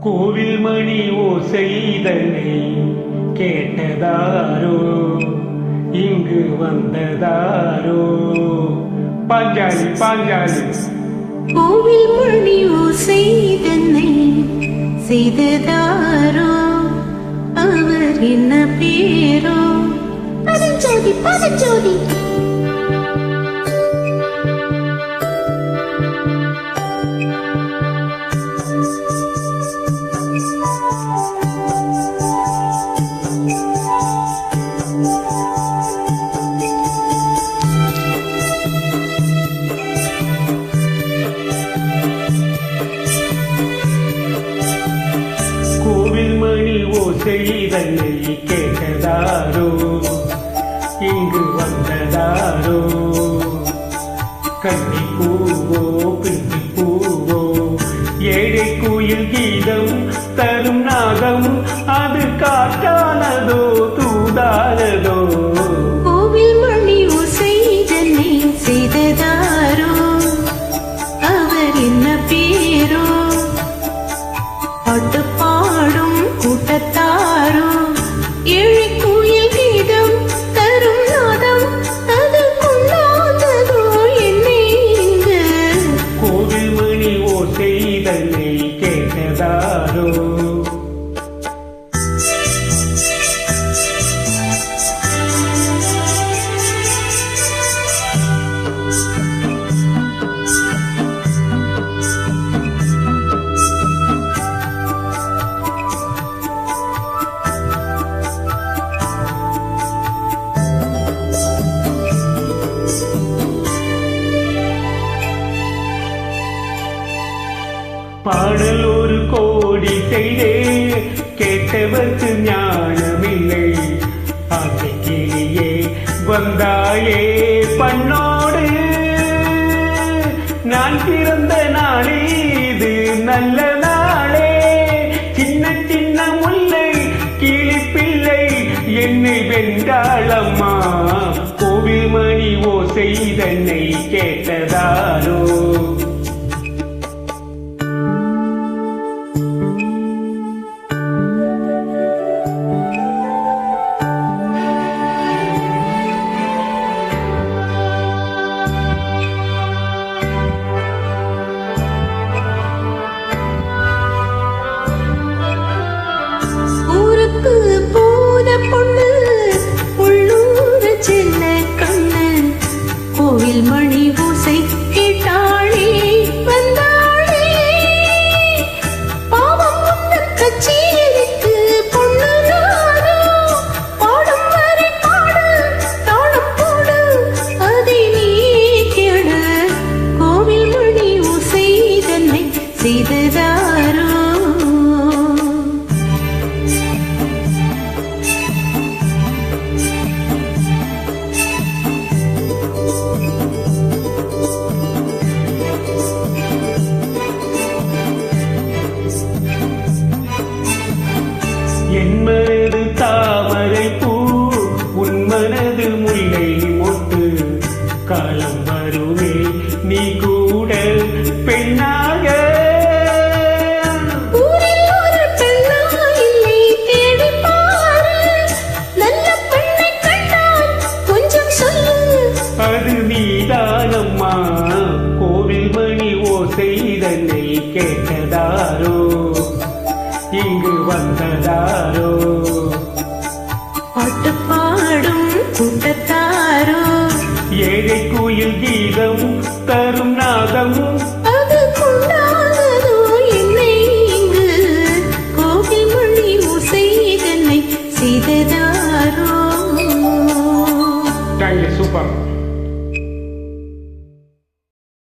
கோவில் மணி ஓசைதனை கேட்டதாரோ, இங்கு வந்ததாரோ? பாஞ்சாலி பாஞ்சாலி. கோவில் மணி ஓசைதனை செய்ததாரோ, அவர் என்ன பேரோ? பதஞ்சோதி பதஞ்சோதி. ஓசைதனை கேட்டதாரோ, இங்கு வந்ததாரோ? கன்னி பூவோ பின்னி பூவோ, ஏழை கோயில் கீதம் தரும் நாகம், அது காட்டானதோ தூதானதோ? கோவில் மணி ஓசைதனை செய்ததாரோ, அவர் என்ன பேரோ? பாட்டு பாடும் கூட்டத்தாரோ, ஏழை கோயில் கீதம் தரும் நாதம், அது கொண்டாந்ததோ என்னை இங்கு? கோவில் மணி ஓசைதனை கேட்டதாரோ? பாடல் ஒரு கோடி செய்தே, கேட்டவர்க்கு ஞானமில்லை. ஆசை கிளியே வந்தாயே பண்ணோடு, நான் பிறந்த நாளே இது நல்ல நாளே. சின்ன சின்ன முல்லை கிளிப்பிள்ளை என்னை வென்றாளம்மா. கோவில் மணி ஓசைதனை கேட்டதாரோ? கோவில் மணி ஓசை கேட்டாளே வந்தாளே, பாவம் உந்தன் கச்சேரிக்கு பொண்ணு நானோ. பாடும் வரை பாடு தாளம் போடு, அதை நீ கேடு. கோவில் மணி ஓசைதனை செய்ததாரோ? என் மனது தாமரை பூ, உன் மனது முல்லை மொட்டு. காலம் வருமே நீ கூட பெண்ணாக. ஊரில் ஒரு பெண்ணா இல்லை தேடி பாரு, நல்ல பெண்ணை கண்டால் கொஞ்சம் சொல்லு. அது நீதானம்மா. கோவில் மணி ஓசைதனை கேட்டதாரோ, இங்கு வந்ததாரோ? பாட்டு பாடும் கூட்டத்தாரோ, ஏழை கோயில் கீதம் தரும் நாதம், அது கொண்டாததோ என்னை இங்கு? கோவில் மணி ஓசைதனை செய்ததாரோ? சூப்பர்.